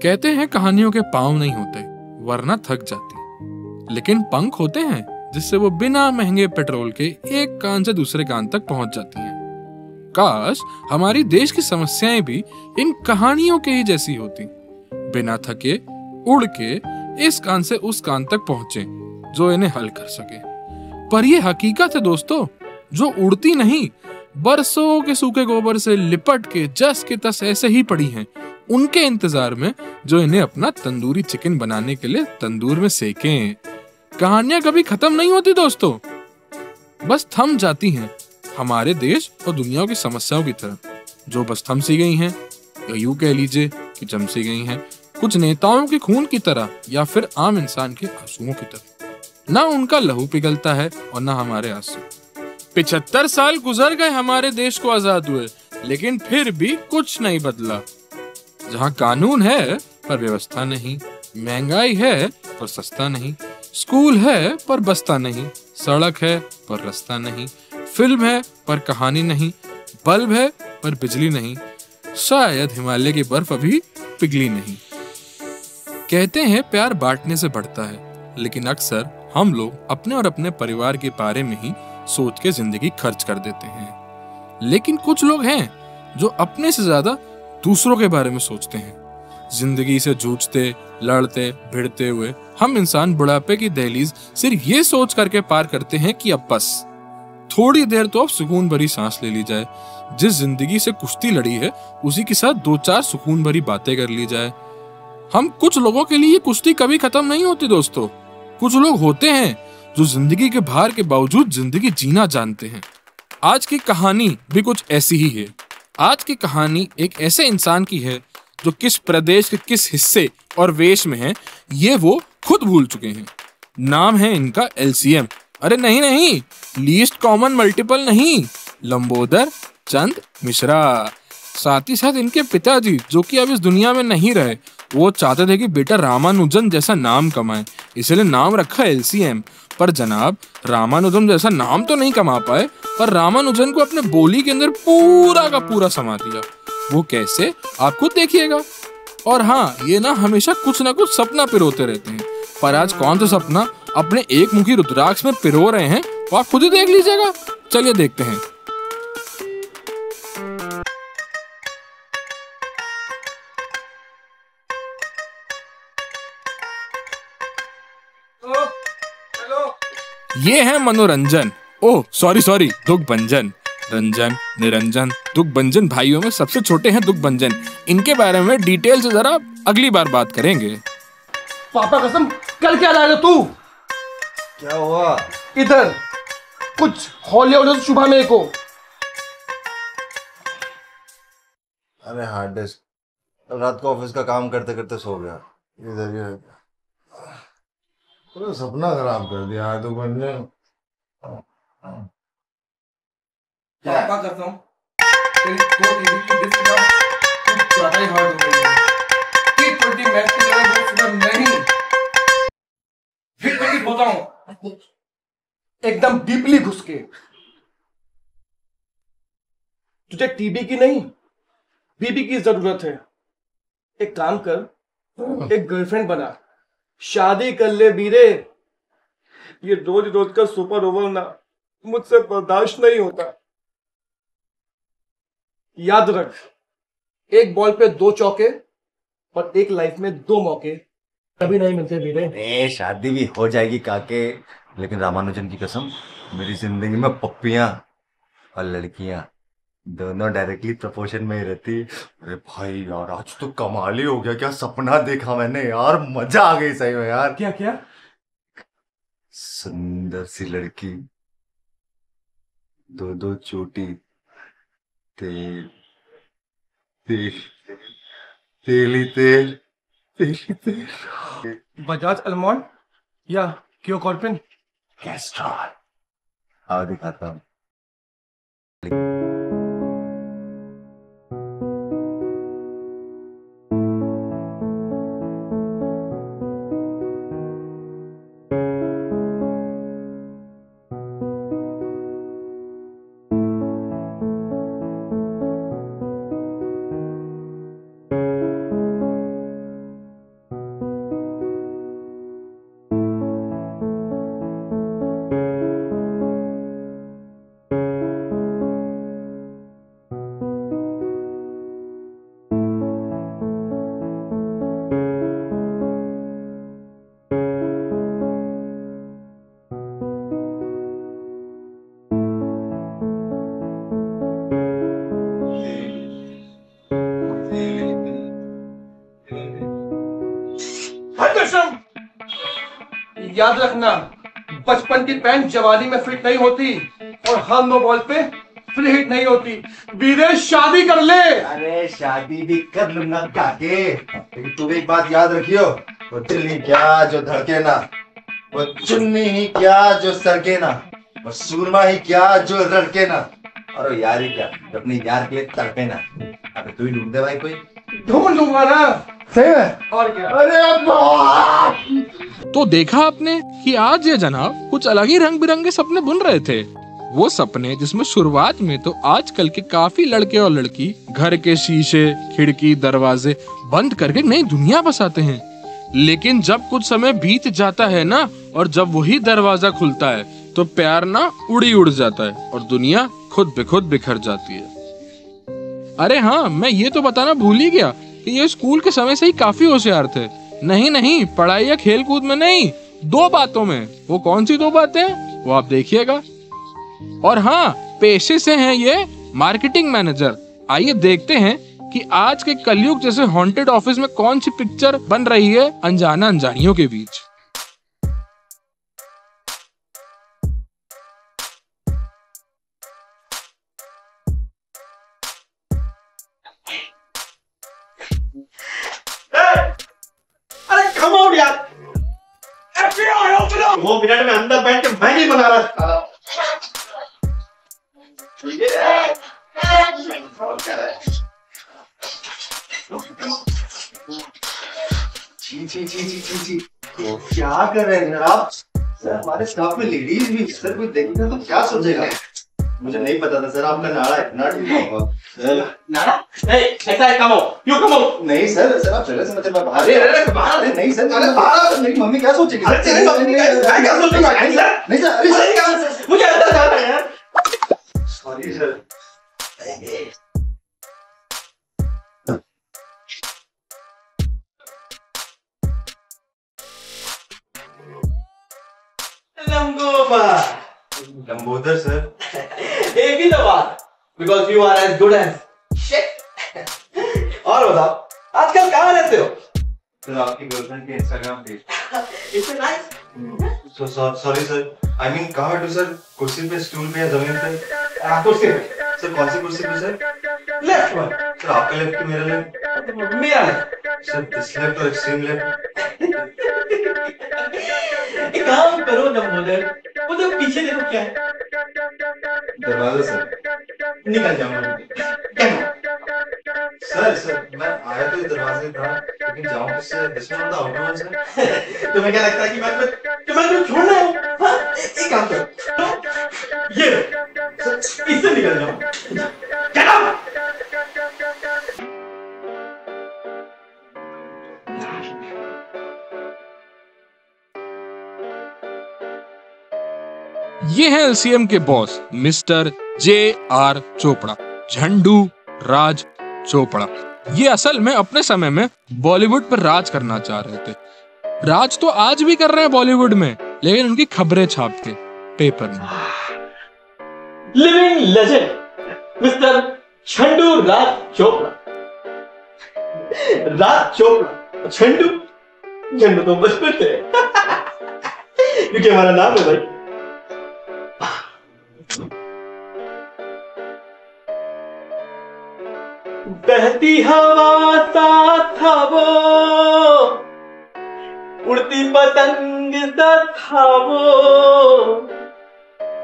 कहते हैं कहानियों के पाँव नहीं होते वरना थक जाती, लेकिन पंख होते हैं जिससे वो बिना महंगे पेट्रोल के एक कान से दूसरे कान तक पहुंच जाती हैं। काश हमारी देश की समस्याएं भी इन कहानियों के ही जैसी होती, बिना थके उड़ के इस कान से उस कान तक पहुंचे जो इन्हें हल कर सके। पर ये हकीकत है दोस्तों, जो उड़ती नहीं, बरसों के सूखे गोबर से लिपट के जस के तस ऐसे ही पड़ी हैं, उनके इंतजार में जो इन्हें अपना तंदूरी चिकन बनाने के लिए तंदूर में सेकें। कहानियां कभी खत्म नहीं होती दोस्तों, बस थम जाती हैं हमारे देश और दुनिया की समस्याओं की तरह, जो बस थम सी गई हैं, या यूं कह लीजिए कि जम सी गई हैं, कुछ नेताओं के खून की तरह या फिर आम इंसान के आंसुओं की तरह। ना उनका लहू पिघलता है और ना हमारे आंसू। 75 साल गुजर गए हमारे देश को आजाद हुए, लेकिन फिर भी कुछ नहीं बदला। जहाँ कानून है पर व्यवस्था नहीं, महंगाई है पर सस्ता नहीं, स्कूल है पर बस्ता नहीं, सड़क है पर रास्ता नहीं, फिल्म है पर कहानी नहीं, बल्ब है पर बिजली नहीं, शायद हिमालय की बर्फ अभी पिघली नहीं। कहते हैं प्यार बांटने से बढ़ता है, लेकिन अक्सर हम लोग अपने और अपने परिवार के बारे में ही सोच के जिंदगी खर्च कर देते हैं। लेकिन कुछ लोग हैं जो अपने से ज्यादा दूसरों के बारे में सोचते हैं। जिंदगी से जूझते, लड़ते, भिड़ते हुए हम इंसान बुढ़ापे की दहलीज सिर्फ ये सोच करके पार करते हैं कि अब बस थोड़ी देर तो अब सुकून भरी सांस ले ली जाए। जिस जिंदगी से कुश्ती लड़ी है उसी के साथ 2-4 सुकून भरी बातें कर ली जाए। हम कुछ लोगों के लिए ये कुश्ती कभी खत्म नहीं होती दोस्तों। कुछ लोग होते हैं जो जिंदगी के भार के बावजूद जिंदगी जीना जानते हैं। आज की कहानी भी कुछ ऐसी ही है। आज की कहानी एक ऐसे इंसान की है जो किस प्रदेश के किस हिस्से और वेश में है ये वो खुद भूल चुके हैं। नाम है इनका LCM। अरे नहीं, लीस्ट कॉमन मल्टीपल नहीं, लंबोदर चंद मिश्रा। साथ ही साथ इनके पिताजी जो कि अब इस दुनिया में नहीं रहे, वो चाहते थे कि बेटा रामानुजन जैसा नाम कमाए, इसलिए नाम रखा LCM। पर जनाब रामानुजन जैसा नाम तो नहीं कमा पाए, पर रामानुजन को अपने बोली के अंदर पूरा का पूरा समा दिया। वो कैसे, आप खुद देखिएगा। और हाँ, ये ना हमेशा कुछ ना कुछ सपना पिरोते रहते हैं, पर आज कौन सा सपना अपने एक मुखी रुद्राक्ष में पिरो रहे हैं वो आप खुद ही देख लीजिएगा। चलिए देखते हैं। ये है मनोरंजन, ओह सॉरी दुखभंजन। रंजन, निरंजन, दुखभंजन भाइयों में सबसे छोटे हैं दुखभंजन। इनके बारे में डिटेल से जरा अगली बार बात करेंगे। पापा कसम, कल क्या लाएगा तू? क्या हुआ? इधर कुछ हॉली सुबह मेरे को। अरे हार्ड डिस्क, रात को ऑफिस का काम करते करते सो गया। इधर ये पूरा सपना खराब कर दिया है तो बनने। क्या करता हूँ? तेरी 2 टीवी की डिस्क ना कुछ ज्यादा ही हार्ड हो गई है। T20 मैच की जगह वो सुबह नहीं फिर होता हूँ एकदम डीपली घुस के। तुझे टीबी की नहीं बीबी की जरूरत है। एक काम कर, एक गर्लफ्रेंड बना, शादी कर ले वीरे। ये रोज रोज का सुपर ओवर ना मुझसे बर्दाश्त नहीं होता। याद रख, एक बॉल पे 2 चौके और एक लाइफ में 2 मौके कभी नहीं मिलते वीरे। शादी भी हो जाएगी काके, लेकिन रामानुजन की कसम, मेरी जिंदगी में पप्पियां और लड़कियां दोनों डायरेक्टली प्रपोर्शन में ही रहती। अरे भाई यार, आज तो कमाल ही हो गया। क्या सपना देखा मैंने यार, मजा आ गई सही में यार। क्या क्या? सुंदर सी लड़की, 2-2 चोटी, तेल तेल तेली तेल तेली तेल, बजाज अलमोंड या क्योकॉर्पिन? कैस्ट्रॉल। आओ दिखाता हूँ। याद रखना, बचपन की पैंट जवानी में फिट नहीं होती और हर नो बॉल पे फ्री हिट नहीं होती। वीरे शादी कर ले। अरे शादी भी कर लूंगा काके, लेकिन तू एक बात याद रखियो, वो दिल ही क्या जो धड़के ना, वो चुन्नी ही क्या जो सड़के ना, वो सूरमा ही क्या जो रड़के ना, और वो यार ही क्या जो अपनी यार के लिए तड़पे ना। अबे तू ही ढूंढ दे भाई कोई। ढूंढ लूंगा ना। सही है और क्या। अरे बाप। तो देखा आपने कि आज ये जनाब कुछ अलग ही रंग बिरंगे सपने बुन रहे थे। वो सपने जिसमें शुरुआत में तो आजकल के काफी लड़के और लड़की घर के शीशे, खिड़की, दरवाजे बंद करके नई दुनिया बसाते हैं, लेकिन जब कुछ समय बीत जाता है ना और जब वही दरवाजा खुलता है तो प्यार ना उड़ जाता है और दुनिया खुद बेखुद बिखर जाती है। अरे हाँ, मैं ये तो बताना भूल ही गया कि ये स्कूल के समय से ही काफी होशियार थे। नहीं, पढ़ाई या खेल कूद में नहीं, 2 बातों में। वो कौन सी 2 बातें, वो आप देखिएगा। और हाँ, पेशे से हैं ये मार्केटिंग मैनेजर। आइए देखते हैं कि आज के कलयुग जैसे हॉन्टेड ऑफिस में कौन सी पिक्चर बन रही है अनजाना अनजानियों के बीच। अरे कम ऑन यार, FBI ओपन अप। 2 मिनट में अंदर बैठ के मैगी बना रहा था। जी क्या कर रहे हैं आप? सर हमारे स्टाफ में लेडीज भी, सर कोई देखेगा तो क्या सोचेगा? मुझे नहीं पता था सर आपका नाड़ा इतना ठीक होगा। नाना? ऐसा है, come on, you come on. नहीं सर आप चले से मतलब बाहर। अरे बाहर नहीं सर, बाहर मेरी मम्मी क्या सोचेगी? अरे तेरी मम्मी क्या सोचेगी? नहीं सर, अरे मुझे अंदर जाना है यार। Sorry sir. लंबोदर सर। एक ही तो बात, because you are as good as shit। और बताओ आजकल कहाँ रहते हो? सर आपकी गर्लफ्रेंड के Instagram page. It's nice। Sorry sir, I mean कहाँ बैठूं सर? कुर्सी पे, स्टूल पे या जमीन पे? कुर्सी पे। सर कौन सी कुर्सी पे सर? Left one. सर आपका लेफ्ट की मेरा लेफ्ट? मेरा लेफ्ट। सर दिस लेफ्ट और एक्सट्रीम लेफ्ट। एक काम करो लंबोदर, वो तो पीछे देखो क्या है। दरवाजा सर। निकल जाऊंगा। सर मैं आया तो इस दरवाजे था, लेकिन जाऊं किससे? This one the outer one sir. तुम्हें क्या लगता है कि मैं तुम्हें छोड़ना है? हाँ? एक काम करो, ये इससे निकल जाओ। Get out! ये है LCM के बॉस मिस्टर JR चोपड़ा, झंडू राज चोपड़ा। ये असल में अपने समय में बॉलीवुड पर राज करना चाह रहे थे। राज तो आज भी कर रहे हैं बॉलीवुड में, लेकिन उनकी खबरें छाप के पेपर में। लिविंग लेजेंड मिस्टर झंडू राज चोपड़ा। राज चोपड़ा, झंडू तो बचपन से क्योंकि हमारा नाम है भाई। बहती हवा सा था वो, उड़ती पतंग सा था वो,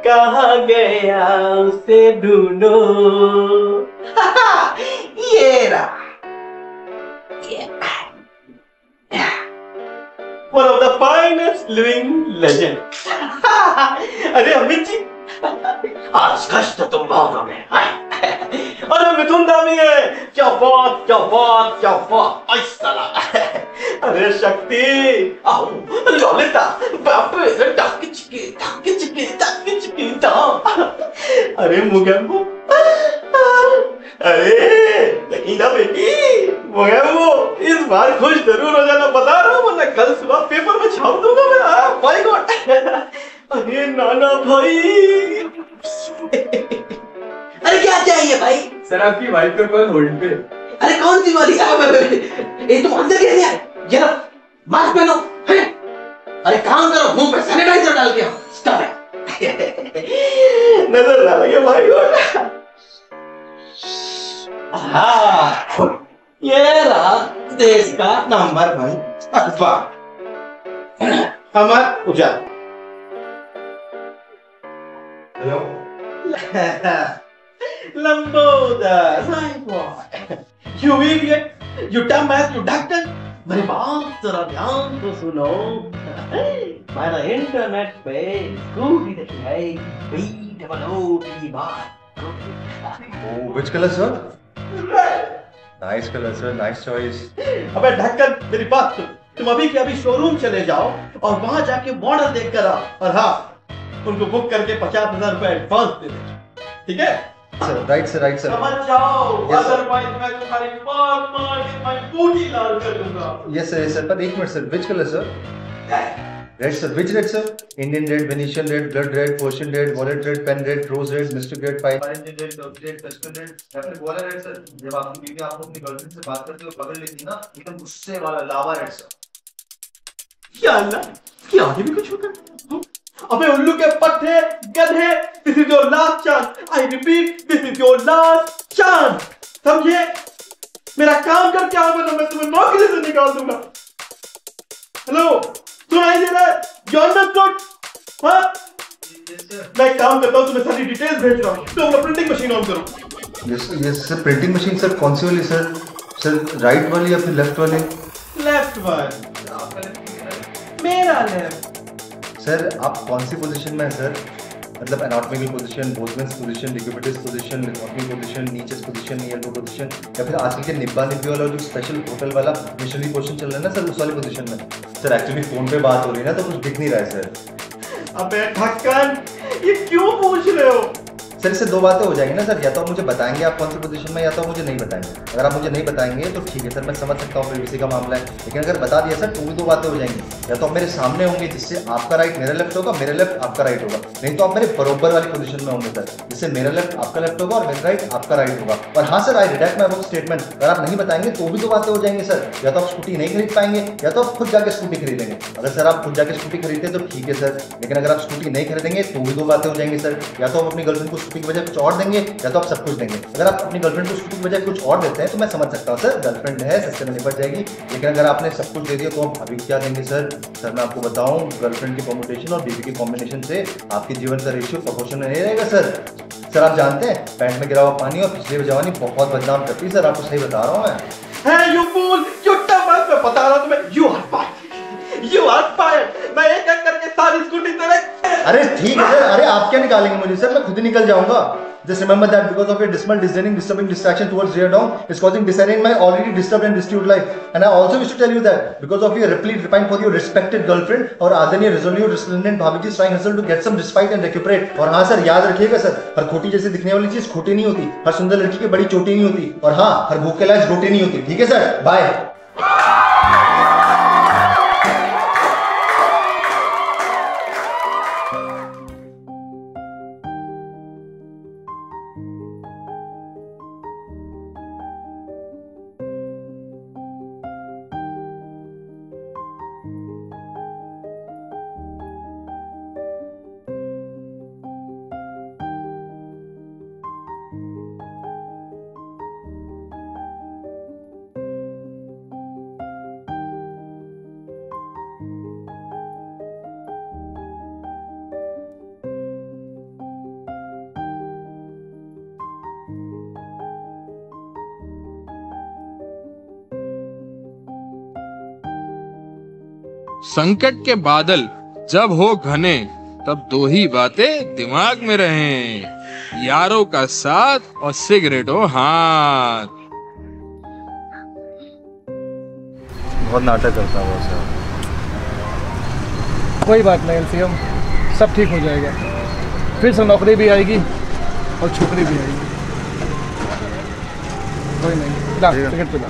कहाँ गया उसे ढूंढो। ये रहा। One of the finest living legend। अरे अमित जी, आज कष्ट तुम भावों में। अरे मिथुन दामी है, क्या बात क्या बात क्या बात। ऐसा अरे शक्ति, आओ ललिता, बाप रे, टाके चिकी अरे मुगेम्बो, अरे हीना बेटी, मुगेम्बो इस बार खुश जरूर हो जाना, बता रहा हूँ, वरना कल सुबह पेपर में छाप दूंगा मैं। My God. अरे नाना भाई। अरे क्या चाहिए भाई? सर आपकी वाइफ का कॉल होल्ड पे। अरे कौन सी वाली? ये तुम अंदर कैसे आए? जरा मास्क पहनो। अरे काम करो, मुंह पे सैनिटाइजर डाल के आओ। Stop it. नजर ना लगे भाई। हाँ, ये रहा देश का नंबर 1 अखबार Amar Ujala. Lambodar, my boy, you idiot, you dumbass, you doctor। मेरी बात जरा ध्यान तो सुनो। मैंने इंटरनेट पे स्कूटी देखी है, BOOT बात। Oh, which color, sir? Nice color, sir. Nice choice. अबे ढक्कन, मेरी बात सुन। तुम अभी के अभी शोरूम चले जाओ और वहां जाके मॉडल देख कर आओ, और हाँ, उनको बुक करके 50,000 रुपए एडवांस दे दे, ठीक है? Sir, right, sir, right, sir. समझ जाओ, Yes, sir. otherwise मैं तुम्हारी मार के मैं बूटी लाल कर दूंगा। Yes, sir. But 1 minute, sir. Which color, sir? Red, sir. Which red, sir? Indian red, Venetian red, blood red, Persian red, wallet red, pen red, rose red, mystic red, pine red, turkey red, custom red, या फिर वाला red, sir. जब आपकी बीवी आपको अपनी girlfriend से बात करते हुए पकड़ लेती ना, एकदम गुस्से वाला लावा red, sir. या अल्लाह, क्या आगे भी कुछ होगा? अबे उल्लू के पट्टे, गधे, this is your last chance. I repeat, this is your last chance. समझे? मेरा काम करके आओ, वरना मैं तुम्हें नौकरी से निकाल दूंगा। हेलो, सुनाई दे रहा है? You understood? हाँ? मैं काम करता हूँ, तुम्हें सारी डिटेल्स भेज रहा हूँ। तुम अपना प्रिंटिंग मशीन ऑन करो। Yes, sir. Printing machine, sir. कौन सी वाली, sir? Sir, right वाली या फिर left वाली? लेफ्ट वन, मेरा लेफ्ट। सर आप कौन सी पोजीशन में है सर? मतलब anatomical position, Boltzmann's position, decubitus position, lithotomy position, knee chest position, elbow position, या फिर आजकल के निब्बा निब्बी वाला जो स्पेशल होटल वाला मिशनरी पोजीशन चल रहा है ना सर, उस वाली पोजीशन में? सर एक्चुअली फोन पे बात हो रही है ना, तो कुछ दिख नहीं रहा है सर। अबे ढक्कन, ये क्यों पूछ रहे हो? सर इससे 2 बातें हो जाएंगी ना सर, या तो आप मुझे बताएंगे आप कौन सी पोजीशन में, या तो मुझे नहीं बताएंगे। अगर आप मुझे नहीं बताएंगे तो ठीक है सर, मैं समझ सकता हूँ प्राइवेसी का मामला है, लेकिन अगर बता दिया सर तो भी 2 बातें हो जाएंगी। या तो आप मेरे सामने होंगे जिससे आपका राइट मेरा लेफ्ट होगा, मेरा लेफ्ट आपका राइट होगा, नहीं तो आप मेरे बरोबर वाली पोजीशन में होंगे सर, जिससे मेरा लेफ्ट आपका लेफ्ट होगा और मेरा राइट आपका राइट होगा। और हाँ सर, आई रिडेक्ट माय स्टेटमेंट, अगर आप नहीं बताएंगे तो भी 2 बातें हो जाएंगी सर, या तो आप स्कूटी नहीं खरीद पाएंगे, या तो आप खुद जाके स्कूटी खरीदेंगे। अगर सर आप खुद जाके स्कूटी खरीदते तो ठीक है सर, लेकिन अगर आप स्कूटी नहीं खरीदेंगे तो भी 2 बातें हो जाएंगी सर, या तो आप अपनी गर्लफ्रेंड को स्कूटी की बजाय कुछ और देंगे, या तो आप सब कुछ देंगे। अगर आप अपनी गर्लफ्रेंड को स्कूटी की बजाय कुछ और देते हैं तो मैं समझ सकता हूँ सर, गर्लफ्रेंड है, सस्ते में निपट जाएगी, लेकिन अगर आपने सब कुछ दे दिया तो आप अभी क्या देंगे सर? सर मैं आपको बताऊं, गर्लफ्रेंड की परमुटेशन और बीवी की कॉम्बिनेशन से आपके जीवन का रेशियो प्रोपोर्शन में नहीं रहेगा सर। सर आप जानते हैं पैंट में गिरा हुआ पानी और पिछले जवानी बहुत बदनाम करती है सर, आपको सही बता रहा हूँ मैं। है यू फूल, यू टमक, मैं बता रहा हूँ तुम्हें, you are fired, you are fired. मैं एक एक करके सारी स्कूटी तेरे। अरे ठीक है सर, अरे आप क्या निकालेंगे मुझे सर, मैं खुद ही निकल जाऊंगा। Just remember that because of your dismal, discerning, disturbing distraction towards rear down is causing disarray in my already disturbed and distraught life. And I also wish to tell you that because of your repeat repine for your respected girlfriend और आदरणीय resolute resplendent भाभी जी trying hustle to get some respite and recuperate। और हाँ sir याद रखिएगा sir, हर खोटी जैसे दिखने वाली चीज खोटी नहीं होती, हर सुंदर लड़की की बड़ी चोटी नहीं होती, और हाँ हर भूखे लायक रोटी नहीं होती। ठीक है सर, बाय। संकट के बादल जब हो घने, तब 2 ही बातें दिमाग में रहें, यारों का साथ और सिगरेटों हाथ। बहुत नाटक करता हूँ सर। कोई बात नहीं एलसीएम, सब ठीक हो जाएगा, फिर से नौकरी भी आएगी और छोकरी भी आएगी। कोई नहीं, पिला सिगरेट पिला।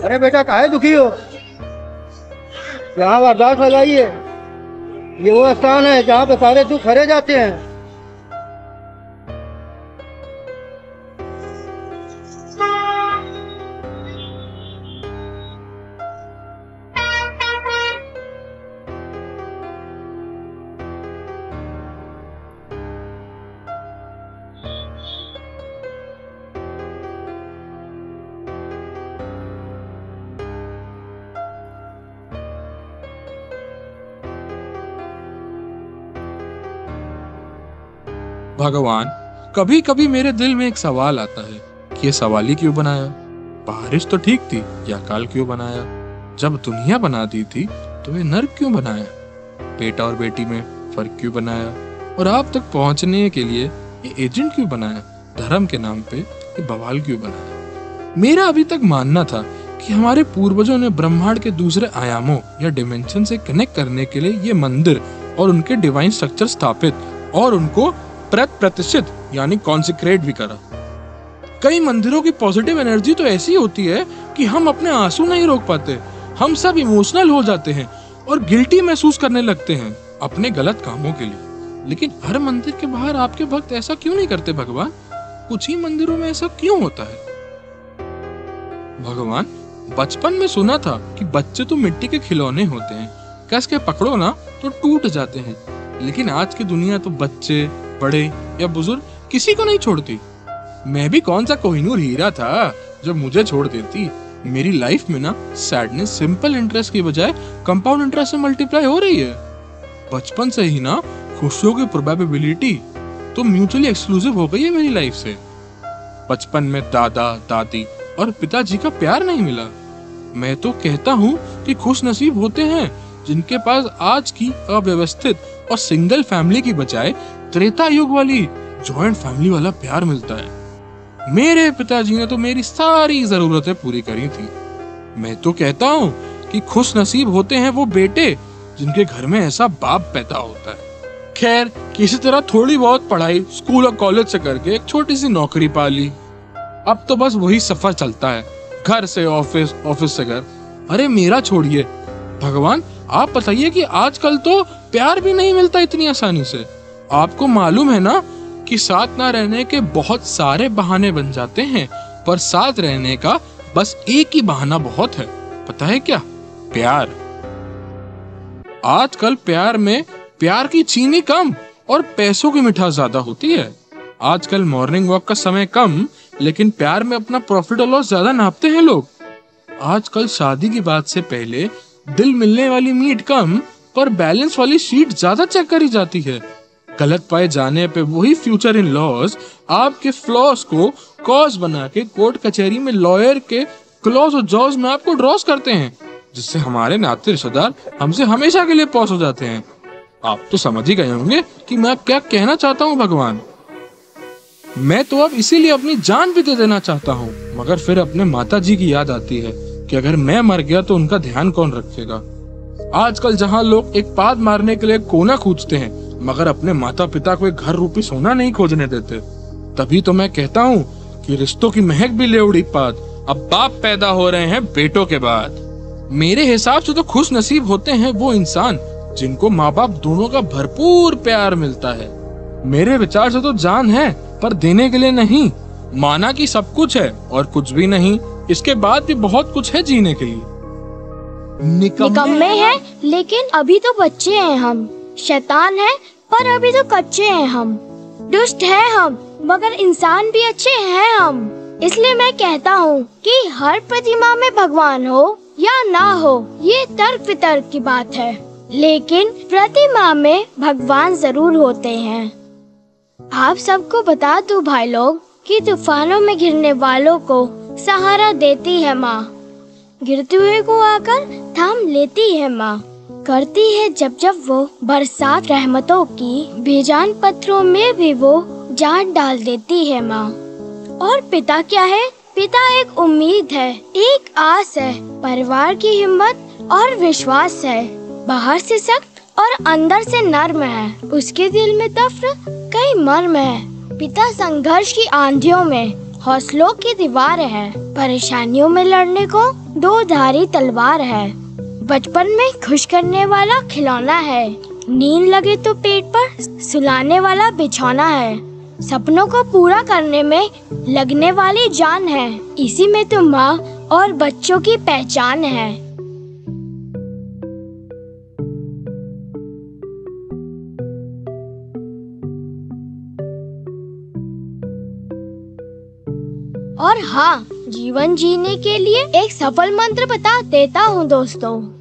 अरे बेटा काहे दुखी हो? यहाँ अरदास लगाइए। ये वो स्थान है जहाँ पे सारे दुख हरे जाते हैं। भगवान, कभी कभी मेरे दिल में एक सवाल आता है कि ये सवाल ही क्यों बनाया? बारिश तो ठीक थी, या काल क्यों बनाया? जब दुनिया बना दी थी तो ये नर्क क्यों बनाया? बेटा और बेटी में फर्क क्यों बनाया? और आप तक पहुंचने के लिए ये एजेंट क्यों बनाया? धर्म के नाम पे ये बवाल क्यों बनाया? मेरा अभी तक मानना था कि हमारे पूर्वजों ने ब्रह्मांड के दूसरे आयामों या डिमेंशन से कनेक्ट करने के लिए ये मंदिर और उनके डिवाइन स्ट्रक्चर स्थापित और उनको प्रतिष्ठित यानी कॉन्सिक्रेट भी करा। कई मंदिरों की पॉजिटिव एनर्जी तो ऐसी होती है कि हम अपने आंसू नहीं रोक पाते। हम सब इमोशनल हो जाते हैं और गिल्टी महसूस करने लगते हैं अपने गलत कामों के लिए। लेकिन हर मंदिर के बाहर आपके भक्त ऐसा क्यों नहीं करते भगवान? कुछ ही मंदिरों में ऐसा क्यों होता है? भगवान, बचपन में सुना था कि बच्चे तो मिट्टी के खिलौने होते हैं, कस के पकड़ो ना तो टूट जाते हैं। लेकिन आज की दुनिया तो बच्चे, बड़े या बुजुर्ग किसी को नहीं छोड़ती। मैं भी कौन सा कोहिनूर हीरा था जो मुझे छोड़ देती। मेरी लाइफ में ना सैडनेस सिंपल इंटरेस्ट की बजाय कंपाउंड इंटरेस्ट से मल्टीप्लाई हो रही है। बचपन से ही ना खुशियों की प्रोबेबिलिटी तो म्यूचुअली एक्सक्लूसिव हो गई है मेरी लाइफ से। बचपन में दादा, दादी और पिताजी का प्यार नहीं मिला। मैं तो कहता हूँ कि खुश नसीब होते हैं जिनके पास आज की अव्यवस्थित और सिंगल फैमिली की बजाय त्रेता युग वाली जॉइंट फैमिली वाला प्यार मिलता है। मेरे पिताजी ने तो मेरी सारी जरूरतें पूरी करी थी। मैं तो कहता हूँ कि खुश नसीब होते हैं वो बेटे जिनके घर में ऐसा बाप पैदा होता है। खैर, किसी तरह थोड़ी बहुत पढ़ाई स्कूल और कॉलेज से करके एक छोटी सी नौकरी पा ली। अब तो बस वही सफर चलता है, घर से ऑफिस, ऑफिस से घर। अरे मेरा छोड़िए भगवान, आप बताइए कि आजकल तो प्यार भी नहीं मिलता इतनी आसानी से। आपको मालूम है ना कि साथ ना रहने के बहुत सारे बहाने बन जाते हैं, पर साथ रहने का बस एक ही बहाना बहुत है। पता है क्या? प्यार। आजकल प्यार में प्यार की चीनी कम और पैसों की मिठास ज्यादा होती है। आजकल मॉर्निंग वॉक का समय कम, लेकिन प्यार में अपना प्रॉफिट और लॉस ज्यादा नापते हैं लोग। आजकल शादी की बात से पहले दिल मिलने वाली मीट कम, पर बैलेंस वाली शीट ज्यादा चेक करी जाती है। गलत पाए जाने पे वही फ्यूचर इन लॉज आपके फ्लॉस को कॉज बना के कोर्ट कचहरी में लॉयर के क्लॉज और जॉज में आपको ड्रॉस करते हैं, जिससे हमारे नाते रिश्तेदार हमसे हमेशा के लिए पॉज हो जाते हैं। आप तो समझ ही गए होंगे कि मैं क्या कहना चाहता हूँ भगवान। मैं तो अब इसीलिए अपनी जान भी दे देना चाहता हूँ, मगर फिर अपने माता जी की याद आती है कि अगर मैं मर गया तो उनका ध्यान कौन रखेगा। आजकल जहाँ लोग एक पाद मारने के लिए कोना खोजते हैं, मगर अपने माता पिता को एक घर रूपी सोना नहीं खोजने देते, तभी तो मैं कहता हूँ कि रिश्तों की महक भी ले उड़ी पाद। अब बाप पैदा हो रहे हैं बेटों के बाद। मेरे हिसाब से तो खुश नसीब होते हैं वो इंसान जिनको माँ बाप दोनों का भरपूर प्यार मिलता है। मेरे विचार से तो जान है, पर देने के लिए नहीं। माना कि सब कुछ है और कुछ भी नहीं, इसके बाद भी बहुत कुछ है जीने के लिए। निकम्मे हैं, लेकिन अभी तो बच्चे हैं हम। शैतान है, पर अभी तो कच्चे हैं हम। दुष्ट है हम, मगर इंसान भी अच्छे हैं हम। इसलिए मैं कहता हूँ कि हर प्रतिमा में भगवान हो या ना हो, ये तर्क वितर्क की बात है, लेकिन प्रतिमा में भगवान जरूर होते हैं। आप सबको बता दूं भाई लोग कि तूफानों में घिरने वालों को सहारा देती है माँ। गिरते हुए को आकर थाम लेती है माँ। करती है जब जब वो बरसात रहमतों की, बेजान पत्थरों में भी वो जान डाल देती है माँ। और पिता क्या है? पिता एक उम्मीद है, एक आस है, परिवार की हिम्मत और विश्वास है। बाहर से सख्त और अंदर से नर्म है, उसके दिल में तफ्र कई मर्म है। पिता संघर्ष की आंधियों में हौसलों की दीवार है, परेशानियों में लड़ने को 2 धारी तलवार है। बचपन में खुश करने वाला खिलौना है, नींद लगे तो पेट पर सुलाने वाला बिछौना है। सपनों को पूरा करने में लगने वाली जान है, इसी में तो माँ और बच्चों की पहचान है। और हाँ, जीवन जीने के लिए एक सफल मंत्र बता देता हूँ दोस्तों।